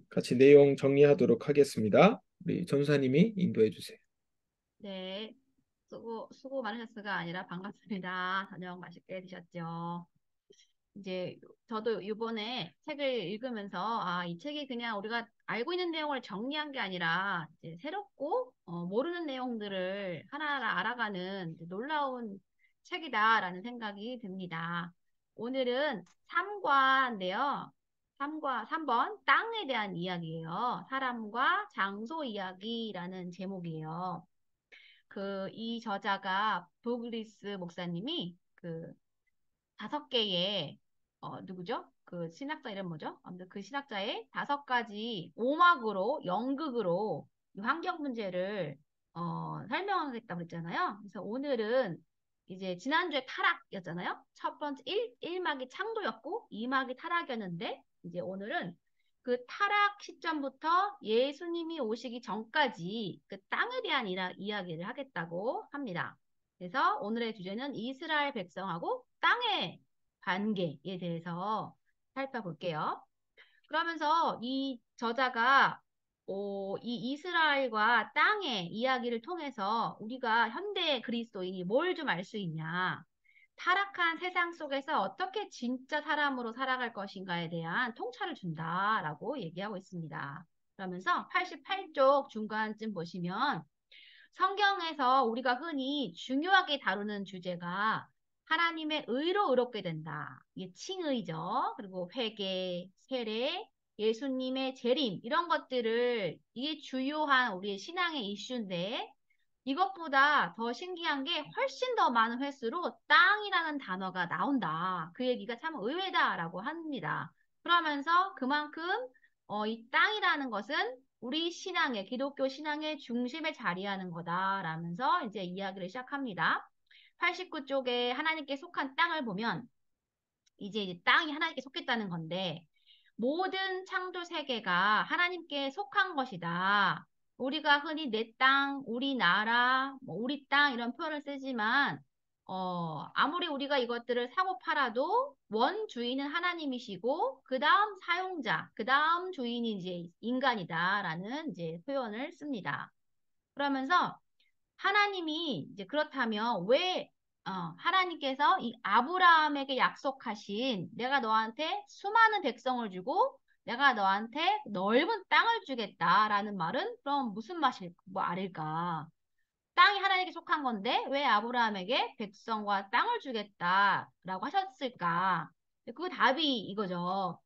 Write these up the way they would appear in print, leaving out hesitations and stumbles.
같이 내용 정리하도록 하겠습니다. 우리 전사님이 인도해 주세요. 네, 수고 많으셨어가 아니라 반갑습니다. 저녁 맛있게 드셨죠? 이제 저도 이번에 책을 읽으면서 이 책이 그냥 우리가 알고 있는 내용을 정리한 게 아니라 이제 새롭고 모르는 내용들을 하나하나 알아가는 이제 놀라운 책이다라는 생각이 듭니다. 오늘은 3과인데요. 3번 땅에 대한 이야기예요. 사람과 장소 이야기라는 제목이에요. 이 저자가 도글리스 목사님이 5개의 누구죠? 그 신학자 이름 뭐죠? 아무튼 그 신학자의 5가지 오막으로 연극으로 이 환경 문제를 설명하겠다고 그랬잖아요. 그래서 오늘은 이제 지난주에 타락이었잖아요. 첫 번째 1막이 창조였고 2막이 타락이었는데 이제 오늘은 그 타락 시점부터 예수님이 오시기 전까지 그 땅에 대한 이야기를 하겠다고 합니다. 그래서 오늘의 주제는 이스라엘 백성하고 땅의 관계에 대해서 살펴볼게요. 그러면서 이 저자가 이 이스라엘과 땅의 이야기를 통해서 우리가 현대 그리스도인이 뭘 좀 알 수 있냐? 타락한 세상 속에서 어떻게 진짜 사람으로 살아갈 것인가에 대한 통찰을 준다라고 얘기하고 있습니다. 그러면서 88쪽 중간쯤 보시면 성경에서 우리가 흔히 중요하게 다루는 주제가 하나님의 의로 의롭게 된다. 이게 칭의죠. 그리고 회개, 세례, 예수님의 재림 이런 것들을 이게 주요한 우리의 신앙의 이슈인데 이것보다 더 신기한 게 훨씬 더 많은 횟수로 땅이라는 단어가 나온다. 그 얘기가 참 의외다라고 합니다. 그러면서 그만큼 이 땅이라는 것은 우리 신앙의, 기독교 신앙의 중심에 자리하는 거다라면서 이제 이야기를 시작합니다. 89쪽에 하나님께 속한 땅을 보면 이제 땅이 하나님께 속했다는 건데 모든 창조 세계가 하나님께 속한 것이다. 우리가 흔히 내 땅, 우리 나라, 뭐 우리 땅 이런 표현을 쓰지만 아무리 우리가 이것들을 사고 팔아도 원주인은 하나님이시고 그 다음 사용자, 그 다음 주인이 이제 인간이다라는 이제 표현을 씁니다. 그러면서 하나님이 이제 그렇다면 왜 하나님께서 이 아브라함에게 약속하신 내가 너한테 수많은 백성을 주고 내가 너한테 넓은 땅을 주겠다라는 말은 그럼 무슨 말일까? 땅이 하나님께 속한 건데 왜 아브라함에게 백성과 땅을 주겠다라고 하셨을까? 그 답이 이거죠.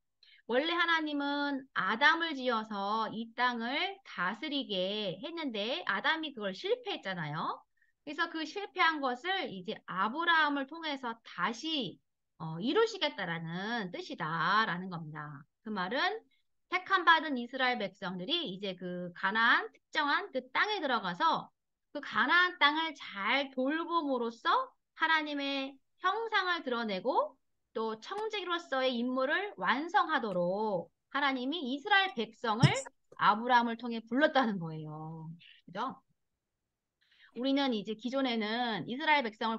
원래 하나님은 아담을 지어서 이 땅을 다스리게 했는데 아담이 그걸 실패했잖아요. 그래서 그 실패한 것을 이제 아브라함을 통해서 다시 이루시겠다라는 뜻이다라는 겁니다. 그 말은 택함 받은 이스라엘 백성들이 이제 그 가나안 특정한 그 땅에 들어가서 그 가나안 땅을 잘 돌봄으로써 하나님의 형상을 드러내고 또 청지기로서의 임무를 완성하도록 하나님이 이스라엘 백성을 아브라함을 통해 불렀다는 거예요. 그죠? 우리는 이제 기존에는 이스라엘 백성을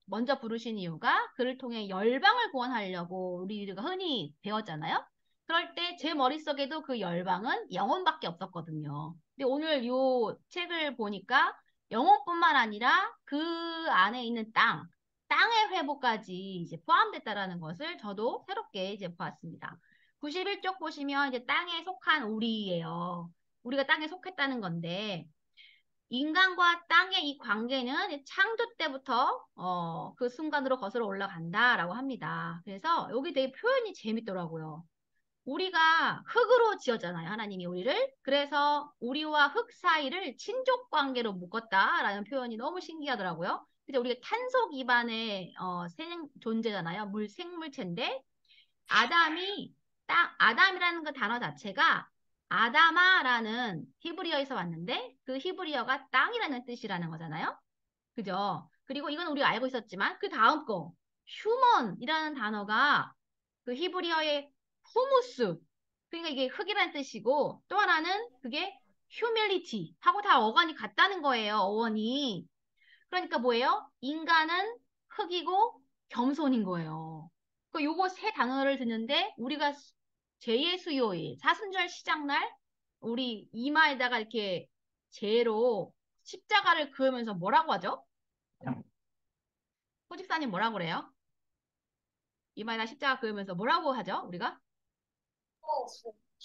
먼저 부르신 이유가 그를 통해 열방을 구원하려고 우리가 흔히 배웠잖아요. 그럴 때 제 머릿속에도 그 열방은 영혼밖에 없었거든요. 근데 오늘 요 책을 보니까 영혼뿐만 아니라 그 안에 있는 땅의 회복까지 이제 포함됐다라는 것을 저도 새롭게 이제 보았습니다. 91쪽 보시면 이제 땅에 속한 우리예요. 우리가 땅에 속했다는 건데 인간과 땅의 이 관계는 창조 때부터 그 순간으로 거슬러 올라간다라고 합니다. 그래서 여기 되게 표현이 재밌더라고요. 우리가 흙으로 지었잖아요. 하나님이 우리를. 그래서 우리와 흙 사이를 친족 관계로 묶었다라는 표현이 너무 신기하더라고요. 근데 우리가 탄소 기반의 존재잖아요. 생물체인데 아담이라는 그 단어 자체가 아다마라는 히브리어에서 왔는데 그 히브리어가 땅이라는 뜻이라는 거잖아요. 그죠? 그리고 이건 우리가 알고 있었지만 그 다음 거 휴먼이라는 단어가 그 히브리어의 후무스 그러니까 이게 흙이라는 뜻이고 또 하나는 그게 휴밀리티 하고 다 어간이 같다는 거예요. 어원이. 그러니까 뭐예요? 인간은 흙이고 겸손인 거예요. 그 요거 세 단어를 듣는데 우리가 제의 수요일, 사순절 시작날, 우리 이마에다가 이렇게 제로 십자가를 그으면서 뭐라고 하죠? 호집사님 뭐라고 그래요? 이마에다 십자가 그으면서 뭐라고 하죠? 우리가?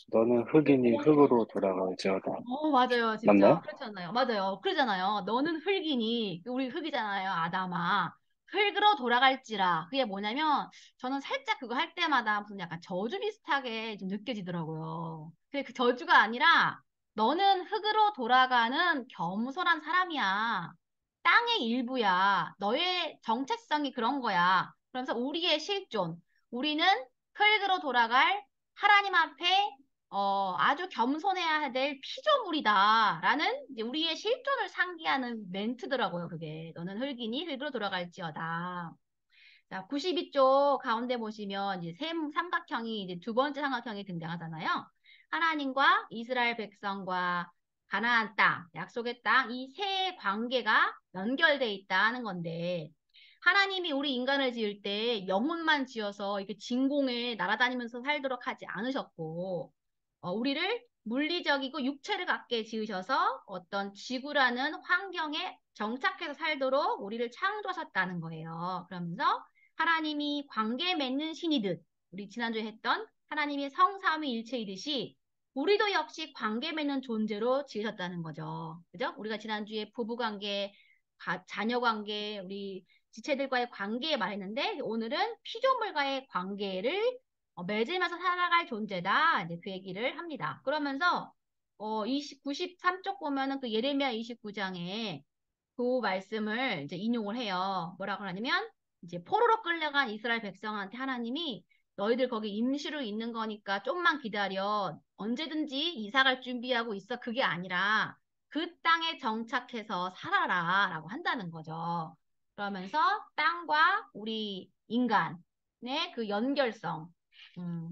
너는 흙이니 흙으로 돌아갈지어다. 맞아요. 진짜. 맞나요? 그렇잖아요. 맞아요. 그러잖아요. 너는 흙이니, 우리 흙이잖아요. 아담아. 흙으로 돌아갈지라. 그게 뭐냐면, 저는 살짝 그거 할 때마다 무슨 약간 저주 비슷하게 좀 느껴지더라고요. 근데 그 저주가 아니라, 너는 흙으로 돌아가는 겸손한 사람이야. 땅의 일부야. 너의 정체성이 그런 거야. 그러면서 우리의 실존. 우리는 흙으로 돌아갈 하나님 앞에 아주 겸손해야 될 피조물이다라는 이제 우리의 실존을 상기하는 멘트더라고요, 그게. 너는 흙이니 흙으로 돌아갈지어다. 자, 92쪽 가운데 보시면 이제 삼각형이 이제 두 번째 삼각형이 등장하잖아요. 하나님과 이스라엘 백성과 가나안 땅, 약속의 땅, 이 세 관계가 연결돼 있다는 건데, 하나님이 우리 인간을 지을 때 영혼만 지어서 이렇게 진공에 날아다니면서 살도록 하지 않으셨고, 우리를 물리적이고 육체를 갖게 지으셔서 어떤 지구라는 환경에 정착해서 살도록 우리를 창조하셨다는 거예요. 그러면서 하나님이 관계 맺는 신이듯 우리 지난주에 했던 하나님의 성삼위일체이듯이 우리도 역시 관계 맺는 존재로 지으셨다는 거죠. 그죠? 우리가 지난주에 부부관계, 자녀관계, 우리 지체들과의 관계 말했는데 오늘은 피조물과의 관계를 맺으면서 살아갈 존재다. 이제 그 얘기를 합니다. 그러면서 93쪽 보면은 그 예레미야 29장에 그 말씀을 이제 인용을 해요. 뭐라고 하냐면 이제 포로로 끌려간 이스라엘 백성한테 하나님이 너희들 거기 임시로 있는 거니까 좀만 기다려. 언제든지 이사 갈 준비하고 있어. 그게 아니라 그 땅에 정착해서 살아라라고 한다는 거죠. 그러면서 땅과 우리 인간의 그 연결성,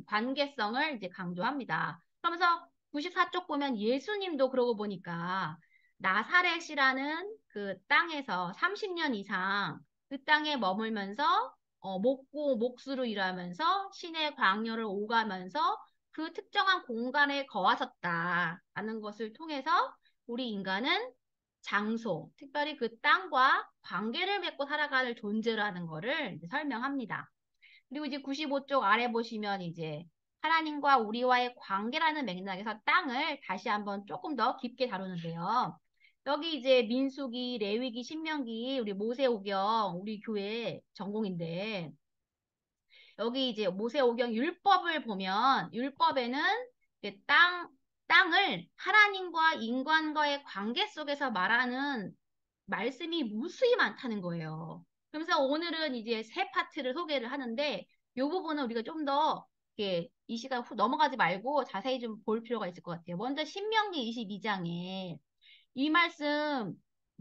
관계성을 이제 강조합니다. 그러면서 94쪽 보면 예수님도 그러고 보니까 나사렛이라는 그 땅에서 30년 이상 그 땅에 머물면서 목고 목수로 일하면서 신의 광야를 오가면서 그 특정한 공간에 거하셨다라는 것을 통해서 우리 인간은 장소, 특별히 그 땅과 관계를 맺고 살아가는 존재라는 것을 이제 설명합니다. 그리고 이제 95쪽 아래 보시면 이제 하나님과 우리와의 관계라는 맥락에서 땅을 다시 한번 조금 더 깊게 다루는데요. 여기 이제 민수기, 레위기, 신명기, 우리 모세오경, 우리 교회 전공인데 여기 이제 모세오경 율법을 보면 율법에는 이제 땅을 하나님과 인간과의 관계 속에서 말하는 말씀이 무수히 많다는 거예요. 그러면서 오늘은 이제 세 파트를 소개를 하는데 이 부분은 우리가 좀 더 이렇게 이 시간 후 넘어가지 말고 자세히 좀 볼 필요가 있을 것 같아요. 먼저 신명기 22장에 이 말씀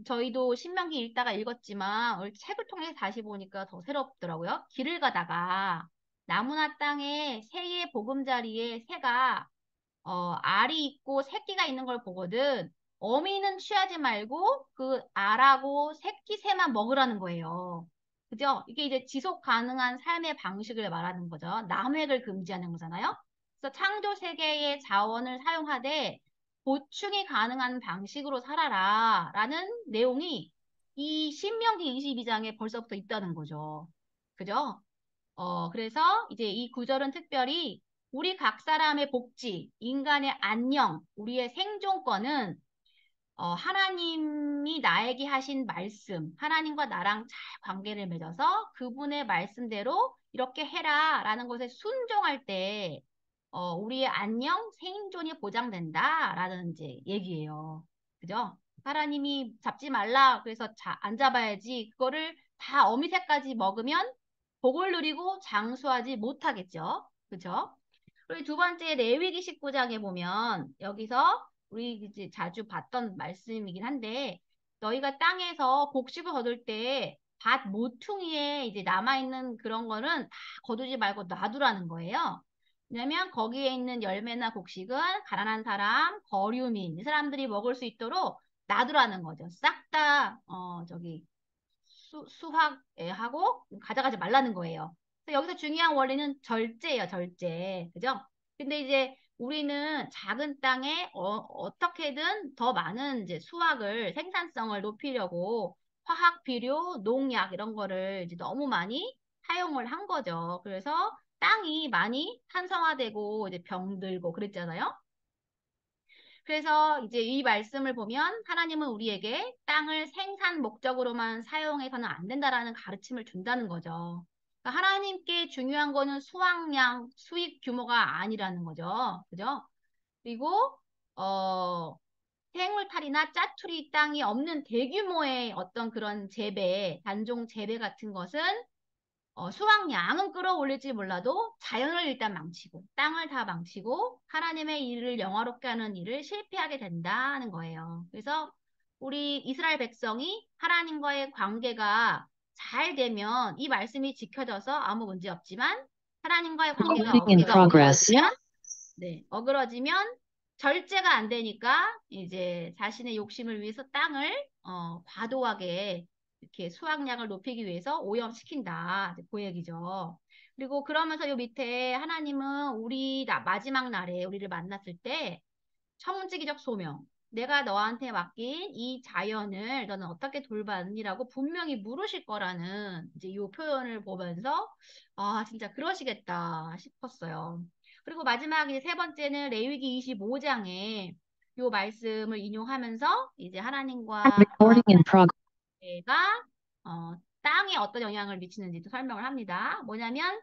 저희도 신명기 읽다가 읽었지만 오늘 책을 통해서 다시 보니까 더 새롭더라고요. 길을 가다가 나무나 땅에 새의 보금자리에 새가 알이 있고 새끼가 있는 걸 보거든. 어미는 취하지 말고 그 알하고 새끼 새만 먹으라는 거예요. 그죠? 이게 이제 지속 가능한 삶의 방식을 말하는 거죠. 남획을 금지하는 거잖아요. 그래서 창조 세계의 자원을 사용하되 보충이 가능한 방식으로 살아라 라는 내용이 이 신명기 22장에 벌써부터 있다는 거죠. 그죠? 그래서 이제 이 구절은 특별히 우리 각 사람의 복지, 인간의 안녕, 우리의 생존권은 하나님이 나에게 하신 말씀, 하나님과 나랑 잘 관계를 맺어서 그분의 말씀대로 이렇게 해라 라는 것에 순종할 때 우리의 안녕, 생존이 보장된다라는 이제 얘기예요. 그죠? 하나님이 잡지 말라 그래서 안 잡아야지 그거를 다 어미새까지 먹으면 복을 누리고 장수하지 못하겠죠. 그죠? 그리고 두 번째 레위기 19장에 보면 여기서 우리 이제 자주 봤던 말씀이긴 한데 너희가 땅에서 곡식을 거둘 때 밭 모퉁이에 이제 남아있는 그런 거는 다 거두지 말고 놔두라는 거예요. 왜냐면 거기에 있는 열매나 곡식은 가난한 사람, 거류민, 이 사람들이 먹을 수 있도록 놔두라는 거죠. 싹 다, 저기, 수확하고 가져가지 말라는 거예요. 그래서 여기서 중요한 원리는 절제예요, 절제. 그죠? 근데 이제 우리는 작은 땅에 어떻게든 더 많은 이제 수확을, 생산성을 높이려고 화학 비료, 농약 이런 거를 이제 너무 많이 사용을 한 거죠. 그래서 땅이 많이 산성화되고 이제 병들고 그랬잖아요. 그래서 이제 이 말씀을 보면 하나님은 우리에게 땅을 생산 목적으로만 사용해서는 안 된다라는 가르침을 준다는 거죠. 그러니까 하나님께 중요한 거는 수확량, 수익 규모가 아니라는 거죠. 그죠? 그리고 어, 생울탈이나 짜투리 땅이 없는 대규모의 어떤 그런 재배, 단종 재배 같은 것은 수확량은 끌어올릴지 몰라도 자연을 일단 망치고 땅을 다 망치고 하나님의 일을 영화롭게 하는 일을 실패하게 된다는 거예요. 그래서 우리 이스라엘 백성이 하나님과의 관계가 잘 되면 이 말씀이 지켜져서 아무 문제 없지만 하나님과의 관계가 Recording in progress. 어그러지면 네, 어그러지면 절제가 안 되니까 이제 자신의 욕심을 위해서 땅을 과도하게 이렇게 수확량을 높이기 위해서 오염시킨다. 이제 그 얘기죠. 그리고 그러면서 요 밑에 하나님은 우리 마지막 날에 우리를 만났을 때 청지기적 소명. 내가 너한테 맡긴 이 자연을 너는 어떻게 돌봤니라고 분명히 물으실 거라는 이제 이 표현을 보면서 아, 진짜 그러시겠다 싶었어요. 그리고 마지막 이제 세 번째는 레위기 25장에 요 말씀을 인용하면서 이제 하나님과 Recording in progress. 내가 땅에 어떤 영향을 미치는지도 설명을 합니다. 뭐냐면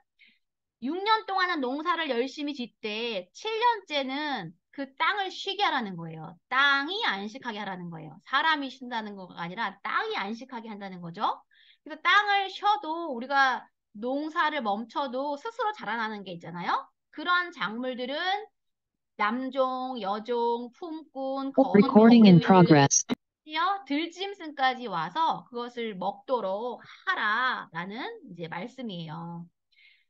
6년 동안은 농사를 열심히 짓되 7년째는 그 땅을 쉬게 하라는 거예요. 땅이 안식하게 하라는 거예요. 사람이 쉰다는 거가 아니라 땅이 안식하게 한다는 거죠. 그래서 땅을 쉬어도 우리가 농사를 멈춰도 스스로 자라나는 게 있잖아요. 그런 작물들은 남종, 여종, 품꾼, Recording in 거미, progress. 심지어 들짐승까지 와서 그것을 먹도록 하라라는 이제 말씀이에요.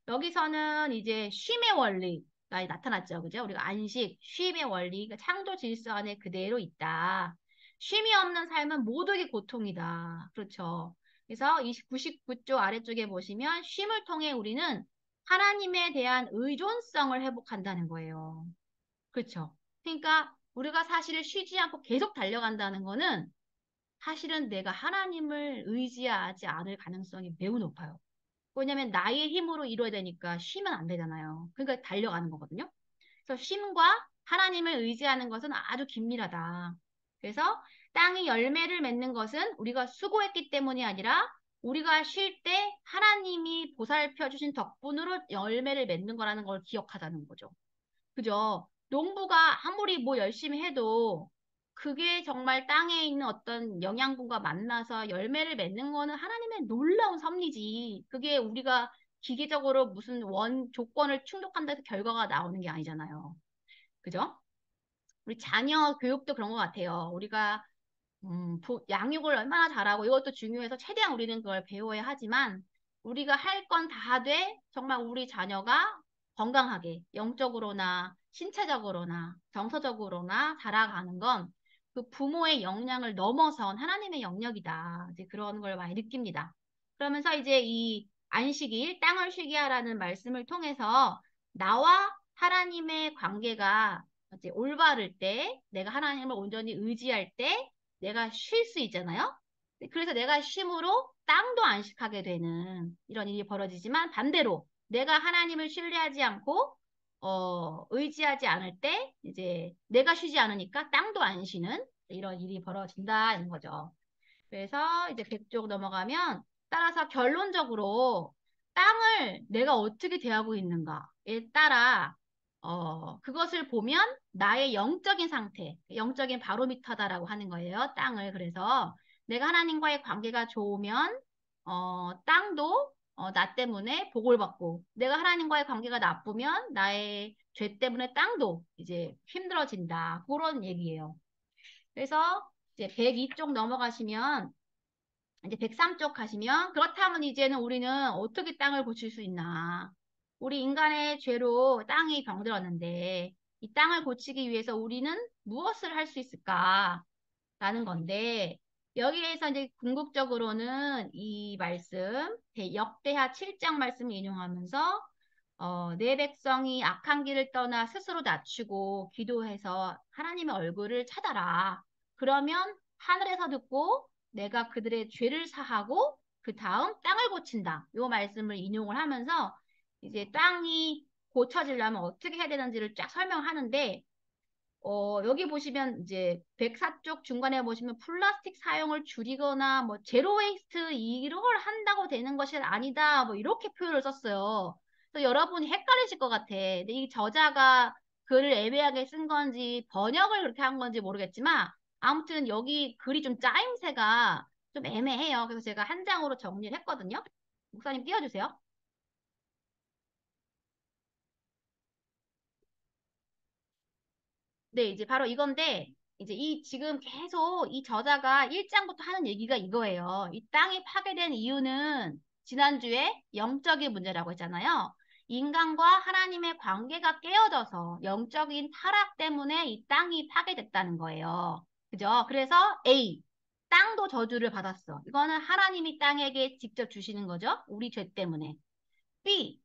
여기서는 이제 쉼의 원리가 나타났죠. 그죠? 우리가 안식, 쉼의 원리, 그러니까 창조 질서 안에 그대로 있다. 쉼이 없는 삶은 모두에게 고통이다. 그렇죠. 그래서 99쪽 아래쪽에 보시면 쉼을 통해 우리는 하나님에 대한 의존성을 회복한다는 거예요. 그렇죠. 그러니까 우리가 사실 쉬지 않고 계속 달려간다는 거는 사실은 내가 하나님을 의지하지 않을 가능성이 매우 높아요. 왜냐면 나의 힘으로 이루어야 되니까 쉬면 안 되잖아요. 그러니까 달려가는 거거든요. 그래서 쉼과 하나님을 의지하는 것은 아주 긴밀하다. 그래서 땅이 열매를 맺는 것은 우리가 수고했기 때문이 아니라 우리가 쉴 때 하나님이 보살펴 주신 덕분으로 열매를 맺는 거라는 걸 기억하자는 거죠. 그죠? 농부가 아무리 뭐 열심히 해도 그게 정말 땅에 있는 어떤 영양분과 만나서 열매를 맺는 거는 하나님의 놀라운 섭리지. 그게 우리가 기계적으로 무슨 조건을 충족한다 해서 결과가 나오는 게 아니잖아요. 그죠? 우리 자녀 교육도 그런 것 같아요. 우리가 양육을 얼마나 잘하고 이것도 중요해서 최대한 우리는 그걸 배워야 하지만 우리가 할 건 다 돼. 정말 우리 자녀가 건강하게 영적으로나 신체적으로나 정서적으로나 자라가는 건 그 부모의 역량을 넘어선 하나님의 영역이다. 이제 그런 걸 많이 느낍니다. 그러면서 이제 이 안식일, 땅을 쉬게 하라는 말씀을 통해서 나와 하나님의 관계가 이제 올바를 때, 내가 하나님을 온전히 의지할 때 내가 쉴 수 있잖아요. 그래서 내가 쉼으로 땅도 안식하게 되는 이런 일이 벌어지지만 반대로 내가 하나님을 신뢰하지 않고 의지하지 않을 때 이제 내가 쉬지 않으니까 땅도 안 쉬는 이런 일이 벌어진다는 거죠. 그래서 이제 100쪽 넘어가면 따라서 결론적으로 땅을 내가 어떻게 대하고 있는가에 따라 그것을 보면 나의 영적인 상태, 영적인 바로미터다라고 하는 거예요. 땅을. 그래서 내가 하나님과의 관계가 좋으면 땅도 나 때문에 복을 받고 내가 하나님과의 관계가 나쁘면 나의 죄 때문에 땅도 이제 힘들어진다. 그런 얘기예요. 그래서 이제 102쪽 넘어가시면 이제 103쪽 가시면 그렇다면 이제는 우리는 어떻게 땅을 고칠 수 있나? 우리 인간의 죄로 땅이 병들었는데 이 땅을 고치기 위해서 우리는 무엇을 할 수 있을까? 라는 건데 여기에서 이제 궁극적으로는 이 말씀 역대하 7장 말씀을 인용하면서 내 백성이 악한 길을 떠나 스스로 낮추고 기도해서 하나님의 얼굴을 찾아라. 그러면 하늘에서 듣고 내가 그들의 죄를 사하고 그 다음 땅을 고친다. 요 말씀을 인용을 하면서 이제 땅이 고쳐지려면 어떻게 해야 되는지를 쫙 설명하는데 여기 보시면 이제 104쪽 중간에 보시면 플라스틱 사용을 줄이거나 뭐 제로 웨이스트 이런 걸 한다고 되는 것이 아니다. 뭐 이렇게 표현을 썼어요. 그래서 여러분이 헷갈리실 것 같아. 근데 이 저자가 글을 애매하게 쓴 건지 번역을 그렇게 한 건지 모르겠지만 아무튼 여기 글이 좀 짜임새가 좀 애매해요. 그래서 제가 한 장으로 정리를 했거든요. 목사님 띄워주세요. 네, 이제 바로 이건데, 이제 이 지금 계속 이 저자가 1장부터 하는 얘기가 이거예요. 이 땅이 파괴된 이유는 지난주에 영적인 문제라고 했잖아요. 인간과 하나님의 관계가 깨어져서 영적인 타락 때문에 이 땅이 파괴됐다는 거예요. 그죠? 그래서 A, 땅도 저주를 받았어. 이거는 하나님이 땅에게 직접 주시는 거죠. 우리 죄 때문에. B,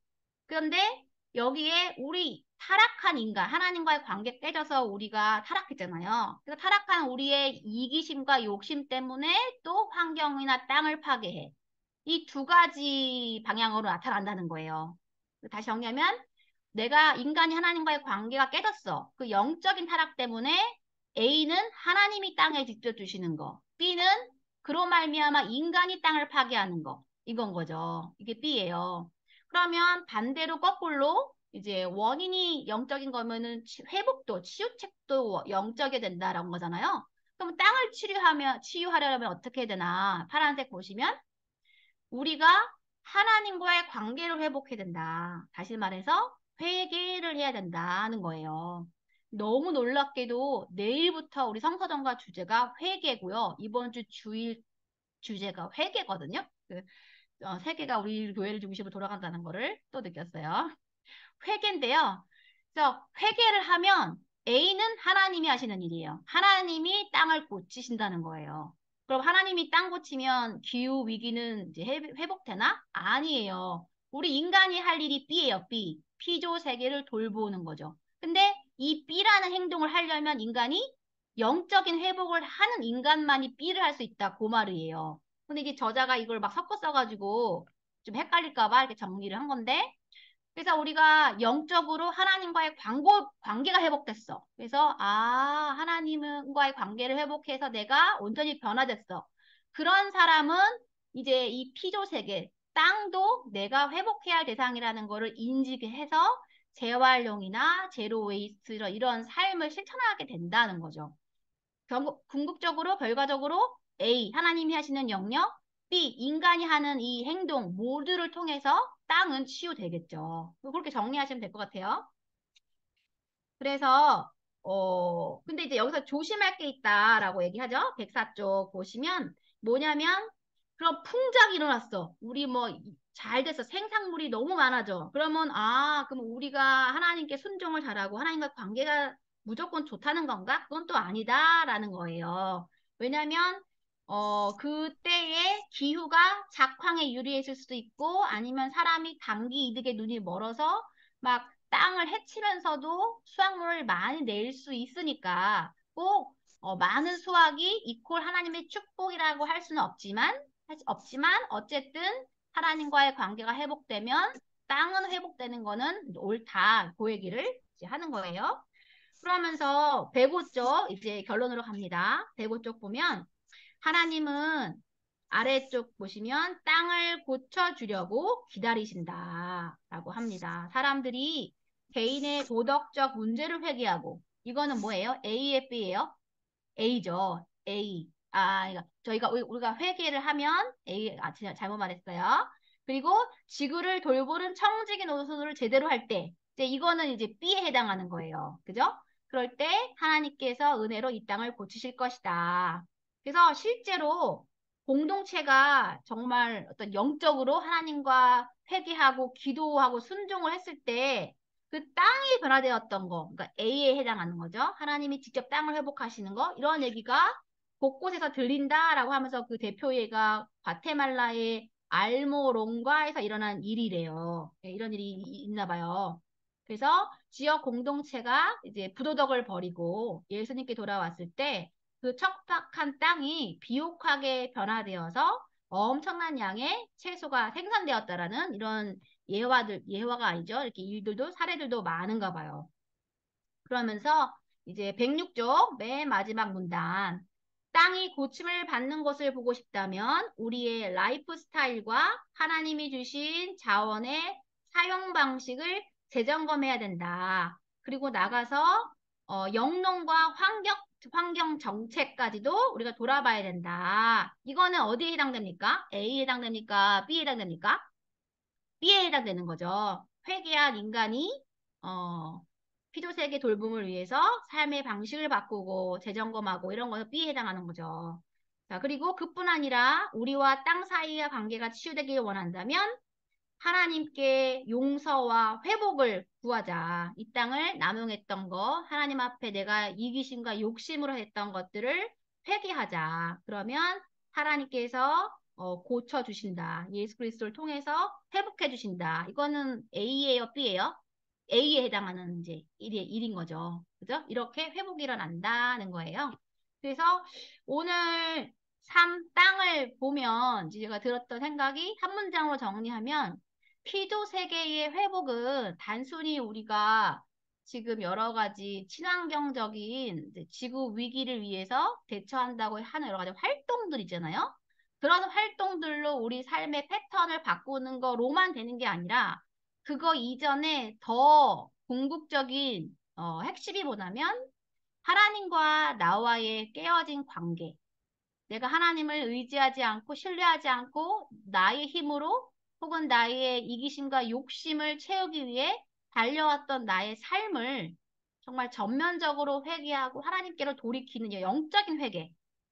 그런데 여기에 우리 타락한 인간, 하나님과의 관계 깨져서 우리가 타락했잖아요. 그래서 타락한 우리의 이기심과 욕심 때문에 또 환경이나 땅을 파괴해. 이 두 가지 방향으로 나타난다는 거예요. 다시 정리하면 내가 인간이 하나님과의 관계가 깨졌어. 그 영적인 타락 때문에 A는 하나님이 땅에 직접 주시는 거. B는 그로 말미암아 인간이 땅을 파괴하는 거. 이건 거죠. 이게 B예요. 그러면 반대로 거꾸로 이제 원인이 영적인 거면은 회복도, 치유책도 영적이 된다라는 거잖아요. 그럼 땅을 치유하려면 어떻게 해야 되나? 파란색 보시면 우리가 하나님과의 관계를 회복해야 된다. 다시 말해서 회개를 해야 된다는 거예요. 너무 놀랍게도 내일부터 우리 성서전과 주제가 회개고요. 이번 주 주일 주제가 회개거든요. 세계가 우리 교회를 중심으로 돌아간다는 거를 또 느꼈어요. 회개인데요. 그래서 회개를 하면 A는 하나님이 하시는 일이에요. 하나님이 땅을 고치신다는 거예요. 그럼 하나님이 땅 고치면 기후 위기는 이제 회복되나? 아니에요. 우리 인간이 할 일이 B예요. B. 피조 세계를 돌보는 거죠. 근데 이 B라는 행동을 하려면 인간이 영적인 회복을 하는 인간만이 B를 할 수 있다. 그 말이에요. 근데 이제 저자가 이걸 막 섞어 써가지고 좀 헷갈릴까 봐 이렇게 정리를 한 건데 그래서 우리가 영적으로 하나님과의 관계가 회복됐어. 그래서, 하나님과의 관계를 회복해서 내가 온전히 변화됐어. 그런 사람은 이제 이 피조 세계, 땅도 내가 회복해야 할 대상이라는 거를 인지해서 재활용이나 제로 웨이스트 이런 삶을 실천하게 된다는 거죠. 궁극적으로, 결과적으로 A, 하나님이 하시는 영역, B, 인간이 하는 이 행동 모두를 통해서 땅은 치유되겠죠. 그렇게 정리하시면 될 것 같아요. 그래서, 근데 이제 여기서 조심할 게 있다라고 얘기하죠. 104쪽 보시면 뭐냐면, 그럼 풍작이 일어났어. 우리 뭐, 잘 됐어. 생산물이 너무 많아져. 그러면, 그럼 우리가 하나님께 순종을 잘하고 하나님과 관계가 무조건 좋다는 건가? 그건 또 아니다라는 거예요. 왜냐면, 그때의 기후가 작황에 유리했을 수도 있고, 아니면 사람이 단기 이득에 눈이 멀어서 막 땅을 해치면서도 수확물을 많이 낼 수 있으니까 꼭 많은 수확이 이퀄 하나님의 축복이라고 할 수는 없지만 어쨌든 하나님과의 관계가 회복되면 땅은 회복되는 거는 옳다. 그 얘기를 이제 하는 거예요. 그러면서 105쪽 이제 결론으로 갑니다. 105쪽 보면 하나님은 아래쪽 보시면 땅을 고쳐주려고 기다리신다 라고 합니다. 사람들이 개인의 도덕적 문제를 회개하고 이거는 뭐예요? A의 B예요? A죠. A. 저희가 우리가 회개를 하면 A 잘못 말했어요. 그리고 지구를 돌보는 청지기 노릇을 제대로 할 때, 이제 이거는 이제 B에 해당하는 거예요. 그죠? 그럴 때 하나님께서 은혜로 이 땅을 고치실 것이다. 그래서 실제로 공동체가 정말 어떤 영적으로 하나님과 회개하고 기도하고 순종을 했을 때 그 땅이 변화되었던 거, 그러니까 A에 해당하는 거죠. 하나님이 직접 땅을 회복하시는 거, 이런 얘기가 곳곳에서 들린다라고 하면서 그 대표예가 과테말라의 알모론과에서 일어난 일이래요. 예, 이런 일이 있나 봐요. 그래서 지역 공동체가 이제 부도덕을 버리고 예수님께 돌아왔을 때 그 척박한 땅이 비옥하게 변화되어서 엄청난 양의 채소가 생산되었다라는 이런 예화가 아니죠. 이렇게 일들도 사례들도 많은가 봐요. 그러면서 이제 106쪽 맨 마지막 문단. 땅이 고침을 받는 것을 보고 싶다면 우리의 라이프 스타일과 하나님이 주신 자원의 사용 방식을 재점검해야 된다. 그리고 나가서 영농과 환경 정책까지도 우리가 돌아봐야 된다. 이거는 어디에 해당됩니까? A에 해당됩니까? B에 해당됩니까? B에 해당되는 거죠. 회개한 인간이 어, 피조세계 돌봄을 위해서 삶의 방식을 바꾸고 재점검하고 이런 거에 B에 해당하는 거죠. 자, 그리고 그뿐 아니라 우리와 땅 사이의 관계가 치유되길 원한다면 하나님께 용서와 회복을 구하자. 이 땅을 남용했던 거, 하나님 앞에 내가 이기심과 욕심으로 했던 것들을 회개하자. 그러면 하나님께서 고쳐주신다. 예수 그리스도를 통해서 회복해 주신다. 이거는 A예요, B예요? A에 해당하는 이제 일인 거죠. 그죠? 이렇게 회복이 일어난다는 거예요. 그래서 오늘 땅을 보면 제가 들었던 생각이 한 문장으로 정리하면 피조 세계의 회복은 단순히 우리가 지금 여러 가지 친환경적인 이제 지구 위기를 위해서 대처한다고 하는 여러 가지 활동들 있잖아요. 그런 활동들로 우리 삶의 패턴을 바꾸는 거로만 되는 게 아니라 그거 이전에 더 궁극적인 핵심이 뭐냐면 하나님과 나와의 깨어진 관계. 내가 하나님을 의지하지 않고 신뢰하지 않고 나의 힘으로 혹은 나의 이기심과 욕심을 채우기 위해 달려왔던 나의 삶을 정말 전면적으로 회개하고 하나님께로 돌이키는 영적인 회개.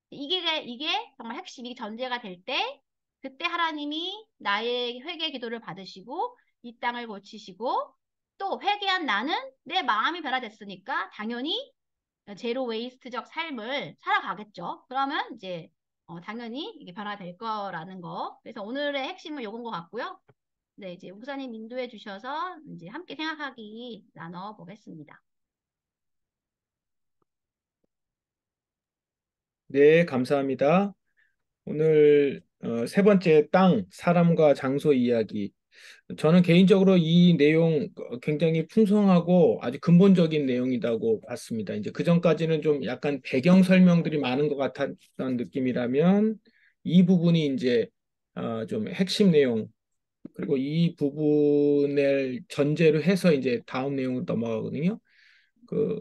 이게 정말 핵심이 전제가 될 때, 그때 하나님이 나의 회개 기도를 받으시고 이 땅을 고치시고 또 회개한 나는 내 마음이 변화됐으니까 당연히 제로 웨이스트적 삶을 살아가겠죠. 그러면 이제 당연히 이게 변화될 거라는 거. 그래서 오늘의 핵심은 요건 것 같고요. 네, 이제 목사님 인도해 주셔서 이제 함께 생각하기 나눠 보겠습니다. 네, 감사합니다. 오늘 세 번째 땅, 사람과 장소 이야기. 저는 개인적으로 이 내용 굉장히 풍성하고 아주 근본적인 내용이라고 봤습니다. 이제 그 전까지는 좀 약간 배경 설명들이 많은 것 같았던 느낌이라면 이 부분이 이제 좀 핵심 내용 그리고 이 부분을 전제로 해서 이제 다음 내용으로 넘어가거든요. 그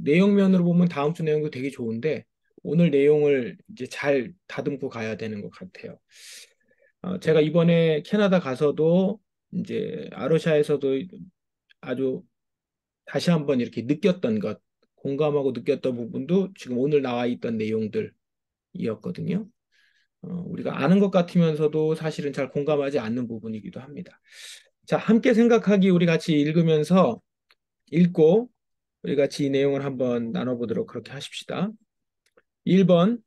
내용면으로 보면 다음 주 내용도 되게 좋은데 오늘 내용을 이제 잘 다듬고 가야 되는 것 같아요. 제가 이번에 캐나다 가서도 이제 아르샤에서도 아주 다시 한번 이렇게 느꼈던 것, 공감하고 느꼈던 부분도 지금 오늘 나와 있던 내용들이었거든요. 우리가 아는 것 같으면서도 사실은 잘 공감하지 않는 부분이기도 합니다. 자, 함께 생각하기 우리 같이 읽으면서 읽고 우리 같이 이 내용을 한번 나눠보도록 그렇게 하십시다. 1번,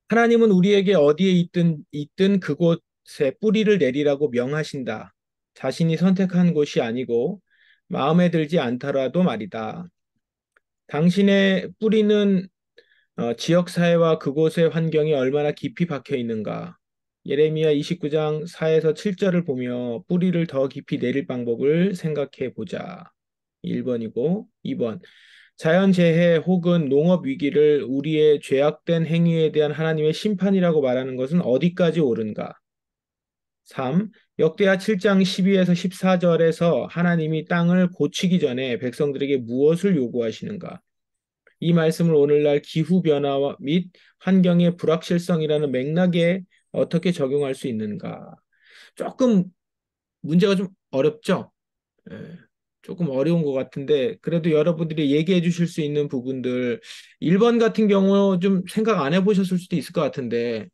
하나님은 우리에게 어디에 있든 그곳에 뿌리를 내리라고 명하신다. 자신이 선택한 곳이 아니고 마음에 들지 않더라도 말이다. 당신의 뿌리는 지역사회와 그곳의 환경이 얼마나 깊이 박혀 있는가. 예레미야 29장 4에서 7절을 보며 뿌리를 더 깊이 내릴 방법을 생각해 보자. 1번이고 2번. 자연재해 혹은 농업 위기를 우리의 죄악된 행위에 대한 하나님의 심판이라고 말하는 것은 어디까지 옳은가? 3. 역대하 7장 12에서 14절에서 하나님이 땅을 고치기 전에 백성들에게 무엇을 요구하시는가? 이 말씀을 오늘날 기후변화 및 환경의 불확실성이라는 맥락에 어떻게 적용할 수 있는가? 조금 문제가 좀 어렵죠? 예, 조금 어려운 것 같은데 그래도 여러분들이 얘기해 주실 수 있는 부분들 1번 같은 경우 좀 생각 안 해보셨을 수도 있을 것 같은데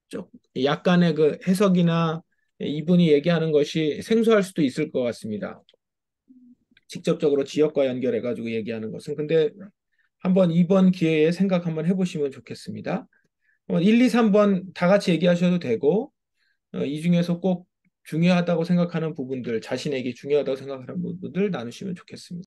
좀 약간의 그 해석이나 이분이 얘기하는 것이 생소할 수도 있을 것 같습니다. 직접적으로 지역과 연결해 가지고 얘기하는 것은 근데 한번 이번 기회에 생각 한번 해보시면 좋겠습니다. 1, 2, 3번 다 같이 얘기하셔도 되고, 이 중에서 꼭 중요하다고 생각하는 부분들, 자신에게 중요하다고 생각하는 부분들 나누시면 좋겠습니다.